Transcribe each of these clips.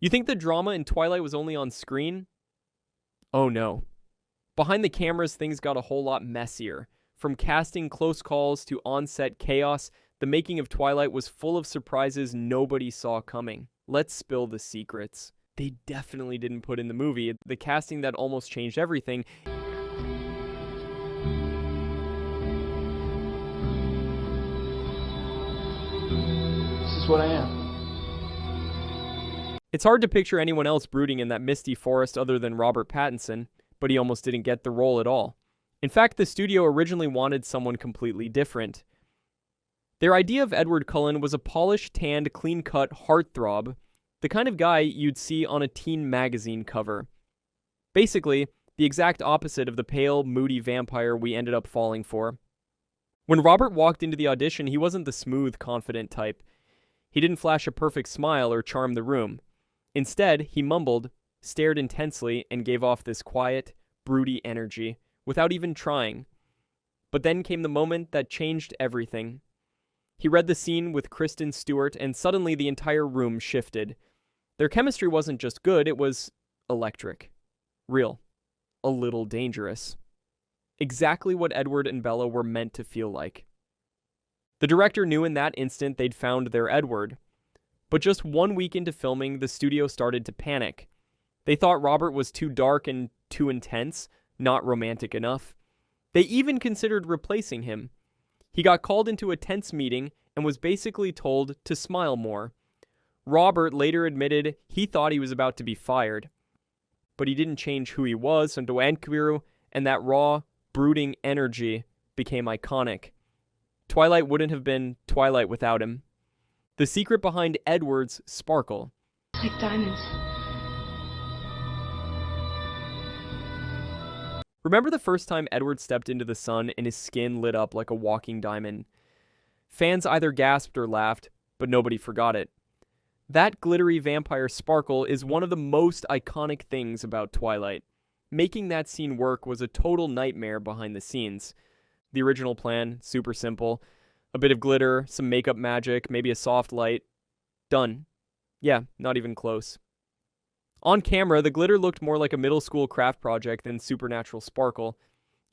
You think the drama in Twilight was only on screen? Oh no. Behind the cameras, things got a whole lot messier. From casting close calls to on-set chaos, the making of Twilight was full of surprises nobody saw coming. Let's spill the secrets. They definitely didn't put in the movie the casting that almost changed everything. This is what I am. It's hard to picture anyone else brooding in that misty forest other than Robert Pattinson, but he almost didn't get the role at all. In fact, the studio originally wanted someone completely different. Their idea of Edward Cullen was a polished, tanned, clean-cut heartthrob, the kind of guy you'd see on a teen magazine cover. Basically, the exact opposite of the pale, moody vampire we ended up falling for. When Robert walked into the audition, he wasn't the smooth, confident type. He didn't flash a perfect smile or charm the room. Instead, he mumbled, stared intensely, and gave off this quiet, broody energy, without even trying. But then came the moment that changed everything. He read the scene with Kristen, Stewart, and suddenly the entire room shifted. Their chemistry wasn't just good, it was electric. Real. A little dangerous. Exactly what Edward and Bella were meant to feel like. The director knew in that instant they'd found their Edward. But just 1 week into filming, the studio started to panic. They thought Robert was too dark and too intense, not romantic enough. They even considered replacing him. He got called into a tense meeting and was basically told to smile more. Robert later admitted he thought he was about to be fired. But he didn't change who he was, and that raw, brooding energy became iconic. Twilight wouldn't have been Twilight without him. The secret behind Edward's sparkle. Like diamonds. Remember the first time Edward stepped into the sun and his skin lit up like a walking diamond? Fans either gasped or laughed, but nobody forgot it. That glittery vampire sparkle is one of the most iconic things about Twilight. Making that scene work was a total nightmare behind the scenes. The original plan, super simple. A bit of glitter, some makeup magic, maybe a soft light. Done. Yeah, not even close. On camera, the glitter looked more like a middle school craft project than supernatural sparkle.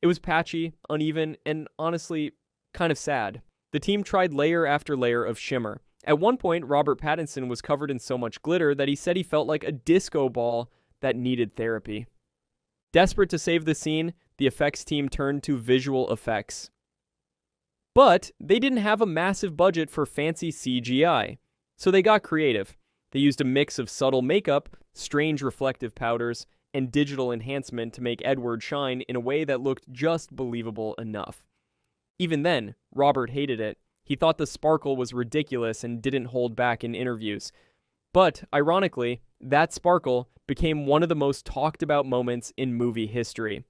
It was patchy, uneven, and honestly, kind of sad. The team tried layer after layer of shimmer. At one point, Robert Pattinson was covered in so much glitter that he said he felt like a disco ball that needed therapy. Desperate to save the scene, the effects team turned to visual effects. But they didn't have a massive budget for fancy CGI, so they got creative. They used a mix of subtle makeup, strange reflective powders, and digital enhancement to make Edward shine in a way that looked just believable enough. Even then, Robert hated it. He thought the sparkle was ridiculous and didn't hold back in interviews. But, ironically, that sparkle became one of the most talked about moments in movie history.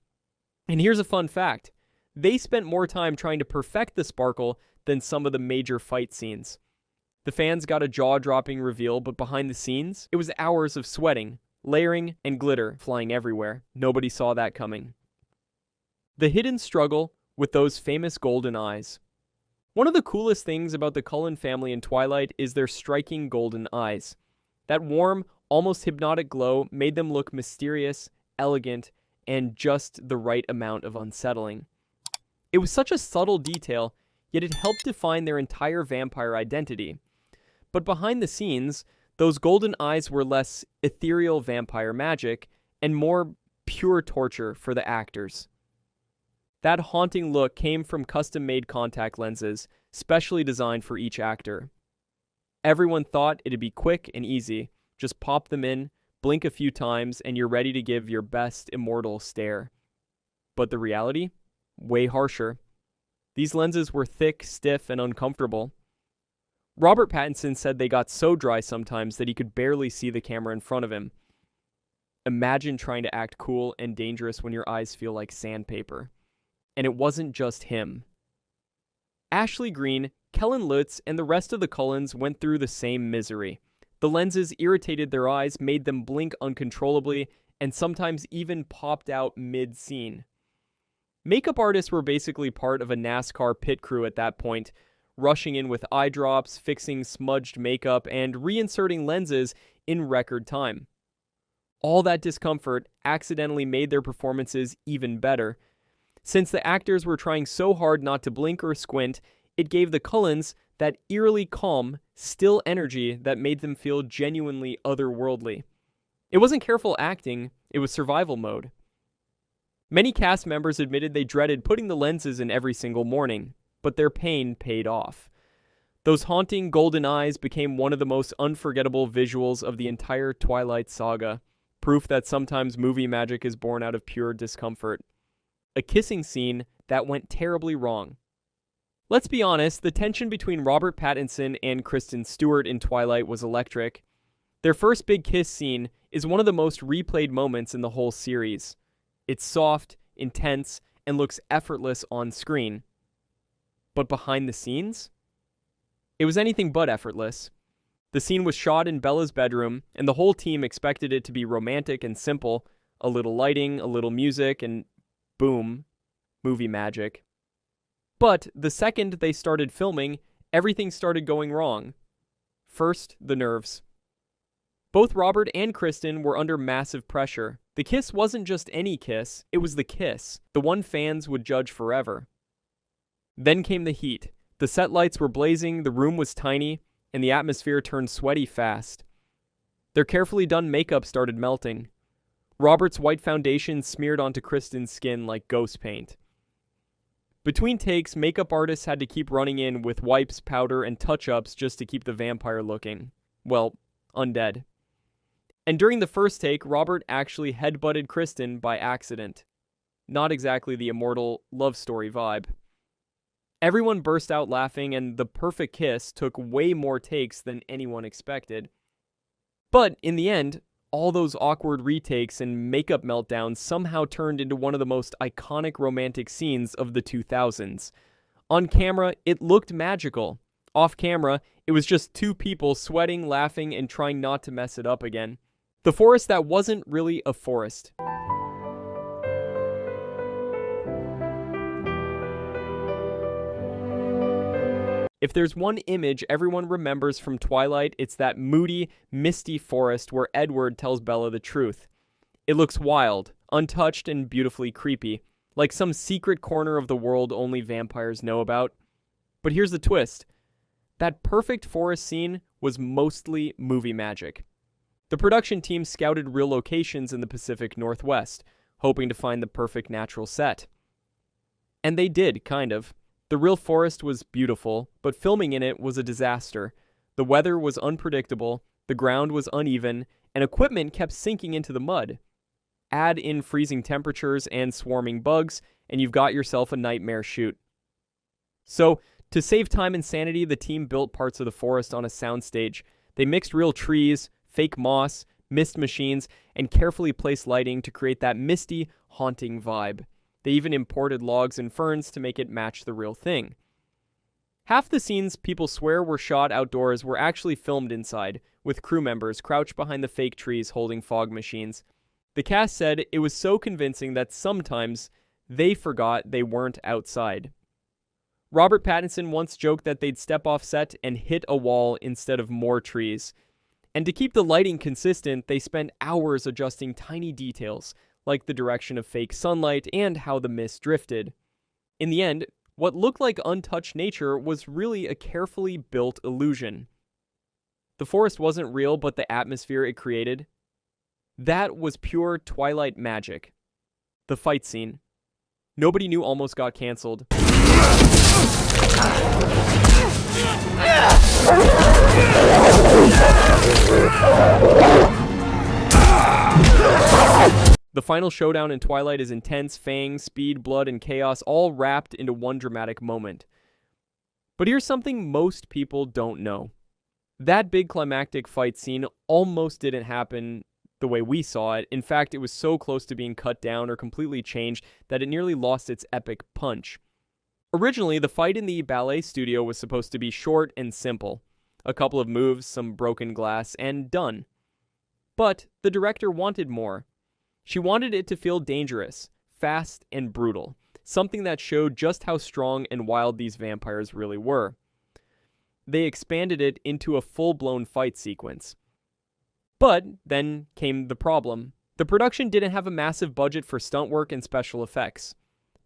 And here's a fun fact. They spent more time trying to perfect the sparkle than some of the major fight scenes. The fans got a jaw-dropping reveal, but behind the scenes, it was hours of sweating, layering, and glitter flying everywhere. Nobody saw that coming. The hidden struggle with those famous golden eyes. One of the coolest things about the Cullen family in Twilight is their striking golden eyes. That warm, almost hypnotic glow made them look mysterious, elegant, and just the right amount of unsettling. It was such a subtle detail, yet it helped define their entire vampire identity. But behind the scenes, those golden eyes were less ethereal vampire magic and more pure torture for the actors. That haunting look came from custom-made contact lenses, specially designed for each actor. Everyone thought it'd be quick and easy. Just pop them in, blink a few times, and you're ready to give your best immortal stare. But the reality? Way harsher. These lenses were thick, stiff, and uncomfortable. Robert Pattinson said they got so dry sometimes that he could barely see the camera in front of him. Imagine trying to act cool and dangerous when your eyes feel like sandpaper. And it wasn't just him. Ashley Greene, Kellen Lutz, and the rest of the Cullens went through the same misery. The lenses irritated their eyes, made them blink uncontrollably, and sometimes even popped out mid-scene. Makeup artists were basically part of a NASCAR pit crew at that point, rushing in with eye drops, fixing smudged makeup, and reinserting lenses in record time. All that discomfort accidentally made their performances even better. Since the actors were trying so hard not to blink or squint, it gave the Cullens that eerily calm, still energy that made them feel genuinely otherworldly. It wasn't careful acting, it was survival mode. Many cast members admitted they dreaded putting the lenses in every single morning, but their pain paid off. Those haunting golden eyes became one of the most unforgettable visuals of the entire Twilight saga, proof that sometimes movie magic is born out of pure discomfort. A kissing scene that went terribly wrong. Let's be honest, the tension between Robert Pattinson and Kristen Stewart in Twilight was electric. Their first big kiss scene is one of the most replayed moments in the whole series. It's soft, intense, and looks effortless on screen. But behind the scenes? It was anything but effortless. The scene was shot in Bella's bedroom, and the whole team expected it to be romantic and simple, a little lighting, a little music, and boom, movie magic. But the second they started filming, everything started going wrong. First, the nerves. Both Robert and Kristen were under massive pressure. The kiss wasn't just any kiss, it was the kiss, the one fans would judge forever. Then came the heat. The set lights were blazing, the room was tiny, and the atmosphere turned sweaty fast. Their carefully done makeup started melting. Robert's white foundation smeared onto Kristen's skin like ghost paint. Between takes, makeup artists had to keep running in with wipes, powder, and touch-ups just to keep the vampire looking, well, undead. And during the first take, Robert actually headbutted Kristen by accident. Not exactly the immortal love story vibe. Everyone burst out laughing, and the perfect kiss took way more takes than anyone expected. But in the end, all those awkward retakes and makeup meltdowns somehow turned into one of the most iconic romantic scenes of the 2000s. On camera, it looked magical. Off camera, it was just two people sweating, laughing, and trying not to mess it up again. The forest that wasn't really a forest. If there's one image everyone remembers from Twilight, it's that moody, misty forest where Edward tells Bella the truth. It looks wild, untouched, and beautifully creepy, like some secret corner of the world only vampires know about. But here's the twist. That perfect forest scene was mostly movie magic. The production team scouted real locations in the Pacific Northwest, hoping to find the perfect natural set. And they did, kind of. The real forest was beautiful, but filming in it was a disaster. The weather was unpredictable, the ground was uneven, and equipment kept sinking into the mud. Add in freezing temperatures and swarming bugs, and you've got yourself a nightmare shoot. So, to save time and sanity, the team built parts of the forest on a soundstage. They mixed real trees, fake moss, mist machines, and carefully placed lighting to create that misty, haunting vibe. They even imported logs and ferns to make it match the real thing. Half the scenes people swear were shot outdoors were actually filmed inside, with crew members crouched behind the fake trees holding fog machines. The cast said it was so convincing that sometimes they forgot they weren't outside. Robert Pattinson once joked that they'd step off set and hit a wall instead of more trees. And to keep the lighting consistent, they spent hours adjusting tiny details, like the direction of fake sunlight and how the mist drifted. In the end, what looked like untouched nature was really a carefully built illusion. The forest wasn't real, but the atmosphere it created, that was pure Twilight magic. The fight scene. Nobody Knew almost got canceled. The final showdown in Twilight is intense, fangs, speed, blood, and chaos all wrapped into one dramatic moment. But here's something most people don't know. That big climactic fight scene almost didn't happen the way we saw it. In fact, it was so close to being cut down or completely changed that it nearly lost its epic punch. Originally, the fight in the ballet studio was supposed to be short and simple. A couple of moves, some broken glass, and done. But the director wanted more. She wanted it to feel dangerous, fast, and brutal, something that showed just how strong and wild these vampires really were. They expanded it into a full-blown fight sequence. But then came the problem. The production didn't have a massive budget for stunt work and special effects.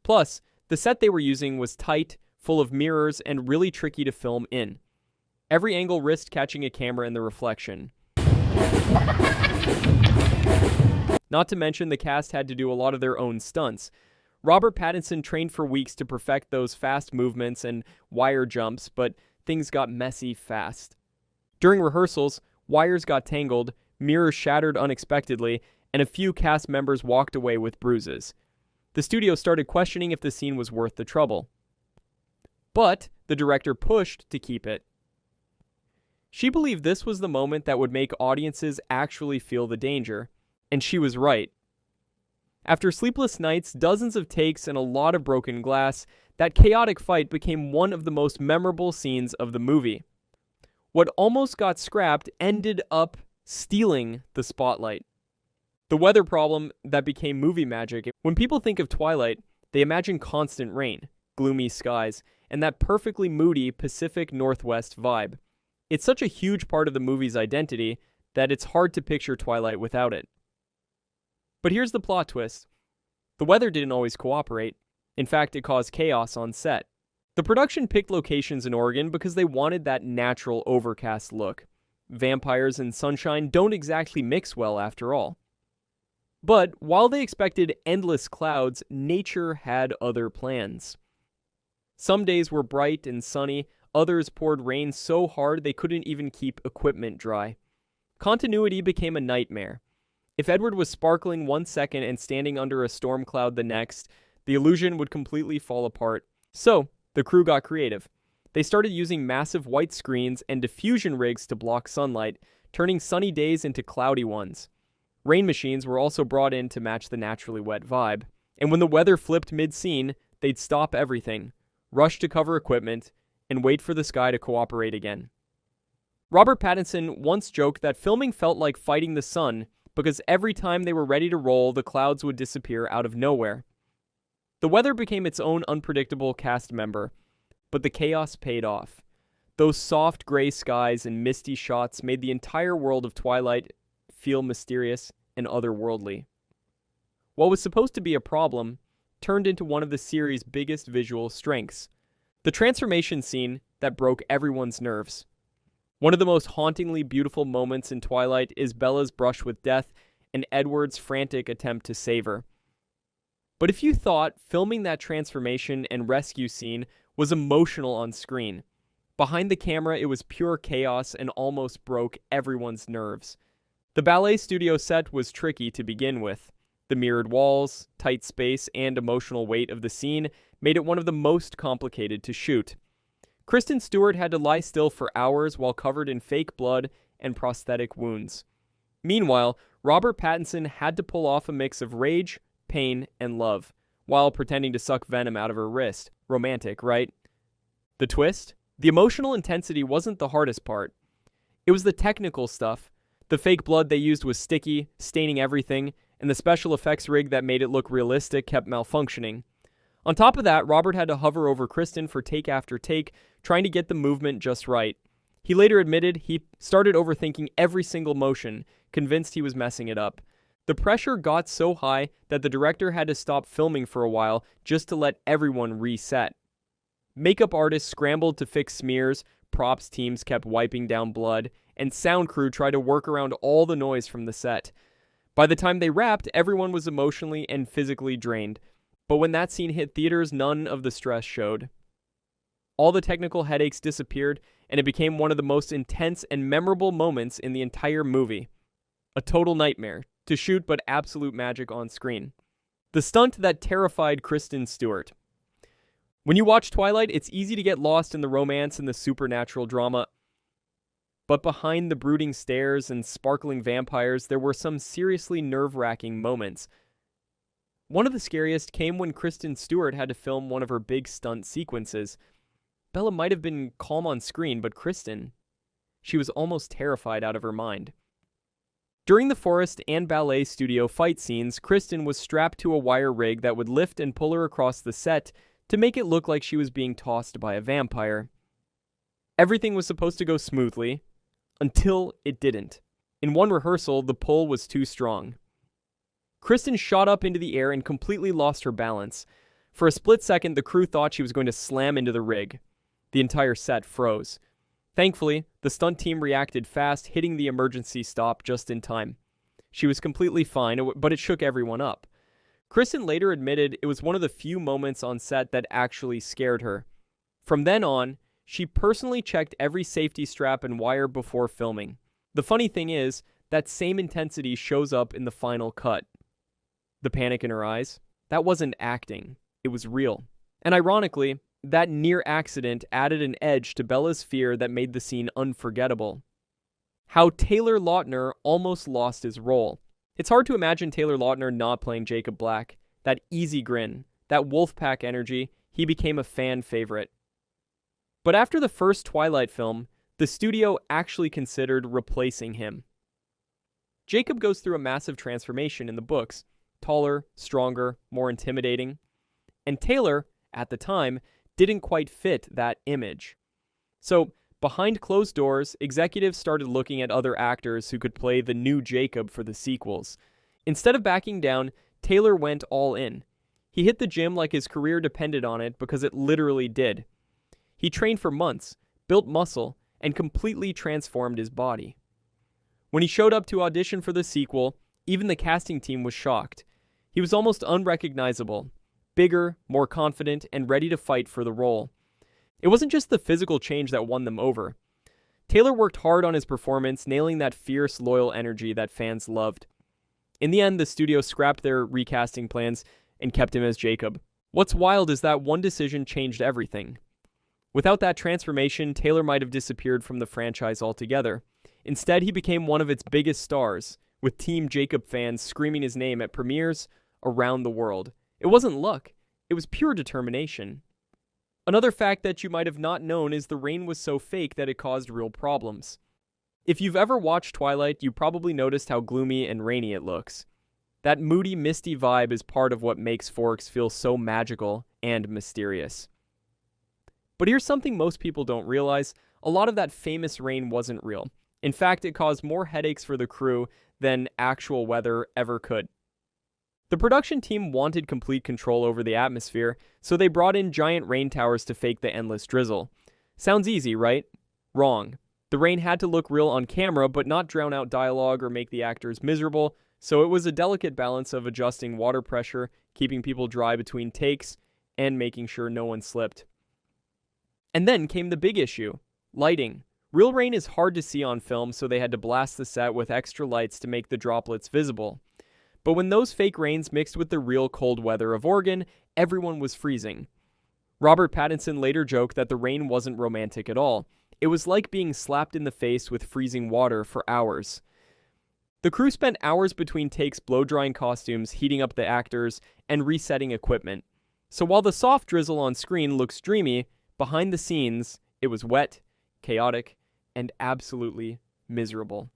Plus, the set they were using was tight, full of mirrors, and really tricky to film in. Every angle risked catching a camera in the reflection. Not to mention the cast had to do a lot of their own stunts. Robert Pattinson trained for weeks to perfect those fast movements and wire jumps, but things got messy fast. During rehearsals, wires got tangled, mirrors shattered unexpectedly, and a few cast members walked away with bruises. The studio started questioning if the scene was worth the trouble. But the director pushed to keep it. She believed this was the moment that would make audiences actually feel the danger, and she was right. After sleepless nights, dozens of takes, and a lot of broken glass, that chaotic fight became one of the most memorable scenes of the movie. What almost got scrapped ended up stealing the spotlight. The weather problem that became movie magic. When people think of Twilight, they imagine constant rain, gloomy skies, and that perfectly moody Pacific Northwest vibe. It's such a huge part of the movie's identity that it's hard to picture Twilight without it. But here's the plot twist. The weather didn't always cooperate. In fact, it caused chaos on set. The production picked locations in Oregon because they wanted that natural overcast look. Vampires and sunshine don't exactly mix well after all. But while they expected endless clouds, nature had other plans. Some days were bright and sunny, others poured rain so hard they couldn't even keep equipment dry. Continuity became a nightmare. If Edward was sparkling one second and standing under a storm cloud the next, the illusion would completely fall apart. So, the crew got creative. They started using massive white screens and diffusion rigs to block sunlight, turning sunny days into cloudy ones. Rain machines were also brought in to match the naturally wet vibe. And when the weather flipped mid-scene, they'd stop everything, rush to cover equipment, and wait for the sky to cooperate again. Robert Pattinson once joked that filming felt like fighting the sun because every time they were ready to roll, the clouds would disappear out of nowhere. The weather became its own unpredictable cast member, but the chaos paid off. Those soft gray skies and misty shots made the entire world of Twilight feel mysterious and otherworldly. What was supposed to be a problem turned into one of the series' biggest visual strengths. The transformation scene that broke everyone's nerves. One of the most hauntingly beautiful moments in Twilight is Bella's brush with death and Edward's frantic attempt to save her. But if you thought filming that transformation and rescue scene was emotional on screen, behind the camera it was pure chaos and almost broke everyone's nerves. The ballet studio set was tricky to begin with. The mirrored walls, tight space, and emotional weight of the scene made it one of the most complicated to shoot. Kristen Stewart had to lie still for hours while covered in fake blood and prosthetic wounds. Meanwhile, Robert Pattinson had to pull off a mix of rage, pain, and love, while pretending to suck venom out of her wrist. Romantic, right? The twist? The emotional intensity wasn't the hardest part. It was the technical stuff. The fake blood they used was sticky, staining everything, and the special effects rig that made it look realistic kept malfunctioning. On top of that, Robert had to hover over Kristen for take after take, trying to get the movement just right. He later admitted he started overthinking every single motion, convinced he was messing it up. The pressure got so high that the director had to stop filming for a while just to let everyone reset. Makeup artists scrambled to fix smears, props teams kept wiping down blood, and sound crew tried to work around all the noise from the set. By the time they wrapped, everyone was emotionally and physically drained. But when that scene hit theaters, none of the stress showed. All the technical headaches disappeared, and it became one of the most intense and memorable moments in the entire movie. A total nightmare to shoot, but absolute magic on screen. The stunt that terrified Kristen Stewart. When you watch Twilight, it's easy to get lost in the romance and the supernatural drama. But behind the brooding stares and sparkling vampires, there were some seriously nerve-wracking moments. One of the scariest came when Kristen Stewart had to film one of her big stunt sequences. Bella might have been calm on screen, but Kristen, she was almost terrified out of her mind. During the forest and ballet studio fight scenes, Kristen was strapped to a wire rig that would lift and pull her across the set to make it look like she was being tossed by a vampire. Everything was supposed to go smoothly, until it didn't. In one rehearsal, the pull was too strong. Kristen shot up into the air and completely lost her balance. For a split second, the crew thought she was going to slam into the rig. The entire set froze. Thankfully, the stunt team reacted fast, hitting the emergency stop just in time. She was completely fine, but it shook everyone up. Kristen later admitted it was one of the few moments on set that actually scared her. From then on, she personally checked every safety strap and wire before filming. The funny thing is, that same intensity shows up in the final cut. The panic in her eyes, that wasn't acting, it was real. And ironically, that near accident added an edge to Bella's fear that made the scene unforgettable. How Taylor Lautner almost lost his role. It's hard to imagine Taylor Lautner not playing Jacob Black. That easy grin, that Wolfpack energy, he became a fan favorite. But after the first Twilight film, the studio actually considered replacing him. Jacob goes through a massive transformation in the books, taller, stronger, more intimidating. And Taylor, at the time, didn't quite fit that image. So, behind closed doors, executives started looking at other actors who could play the new Jacob for the sequels. Instead of backing down, Taylor went all in. He hit the gym like his career depended on it because it literally did. He trained for months, built muscle, and completely transformed his body. When he showed up to audition for the sequel, even the casting team was shocked. He was almost unrecognizable, bigger, more confident, and ready to fight for the role. It wasn't just the physical change that won them over. Taylor worked hard on his performance, nailing that fierce, loyal energy that fans loved. In the end, the studio scrapped their recasting plans and kept him as Jacob. What's wild is that one decision changed everything. Without that transformation, Taylor might have disappeared from the franchise altogether. Instead, he became one of its biggest stars, with Team Jacob fans screaming his name at premieres around the world. It wasn't luck, it was pure determination. Another fact that you might have not known is the rain was so fake that it caused real problems. If you've ever watched Twilight, you probably noticed how gloomy and rainy it looks. That moody, misty vibe is part of what makes Forks feel so magical and mysterious. But here's something most people don't realize. A lot of that famous rain wasn't real. In fact, it caused more headaches for the crew than actual weather ever could. The production team wanted complete control over the atmosphere, so they brought in giant rain towers to fake the endless drizzle. Sounds easy, right? Wrong. The rain had to look real on camera, but not drown out dialogue or make the actors miserable, so it was a delicate balance of adjusting water pressure, keeping people dry between takes, and making sure no one slipped. And then came the big issue, lighting. Real rain is hard to see on film, so they had to blast the set with extra lights to make the droplets visible. But when those fake rains mixed with the real cold weather of Oregon, everyone was freezing. Robert Pattinson later joked that the rain wasn't romantic at all. It was like being slapped in the face with freezing water for hours. The crew spent hours between takes blow-drying costumes, heating up the actors, and resetting equipment. So while the soft drizzle on screen looks dreamy, behind the scenes, it was wet, chaotic, and absolutely miserable.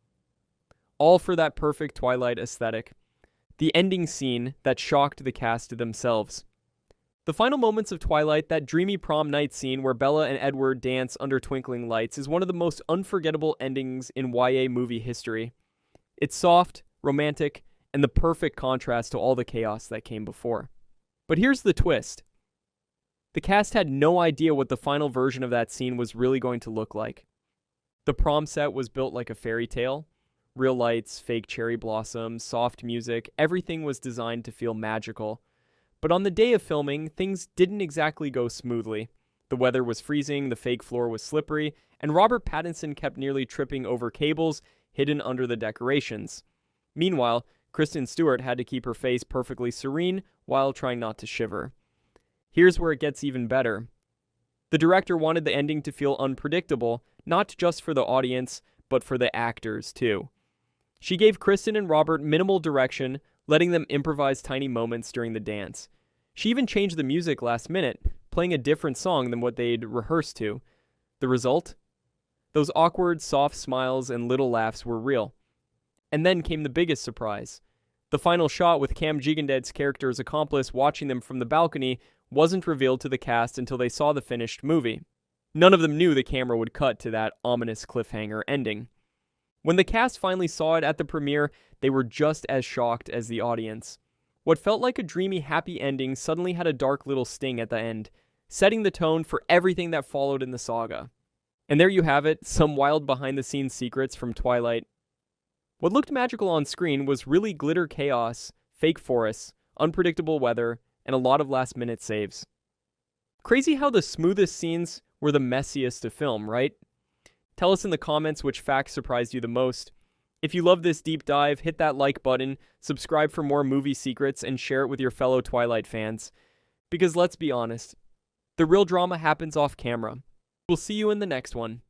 All for that perfect Twilight aesthetic. The ending scene that shocked the cast themselves. The final moments of Twilight, that dreamy prom night scene where Bella and Edward dance under twinkling lights, is one of the most unforgettable endings in YA movie history. It's soft, romantic, and the perfect contrast to all the chaos that came before. But here's the twist. The cast had no idea what the final version of that scene was really going to look like. The prom set was built like a fairy tale. Real lights, fake cherry blossoms, soft music, everything was designed to feel magical. But on the day of filming, things didn't exactly go smoothly. The weather was freezing, the fake floor was slippery, and Robert Pattinson kept nearly tripping over cables hidden under the decorations. Meanwhile, Kristen Stewart had to keep her face perfectly serene while trying not to shiver. Here's where it gets even better. The director wanted the ending to feel unpredictable, not just for the audience, but for the actors too. She gave Kristen and Robert minimal direction, letting them improvise tiny moments during the dance. She even changed the music last minute, playing a different song than what they'd rehearsed to. The result? Those awkward, soft smiles and little laughs were real. And then came the biggest surprise. The final shot with Cam Gigandead's character's accomplice watching them from the balcony wasn't revealed to the cast until they saw the finished movie. None of them knew the camera would cut to that ominous cliffhanger ending. When the cast finally saw it at the premiere, they were just as shocked as the audience. What felt like a dreamy, happy ending suddenly had a dark little sting at the end, setting the tone for everything that followed in the saga. And there you have it, some wild behind-the-scenes secrets from Twilight. What looked magical on screen was really glitter chaos, fake forests, unpredictable weather, and a lot of last-minute saves. Crazy how the smoothest scenes were the messiest to film, right? Tell us in the comments which facts surprised you the most. If you love this deep dive, hit that like button, subscribe for more movie secrets, and share it with your fellow Twilight fans. Because let's be honest, the real drama happens off camera. We'll see you in the next one.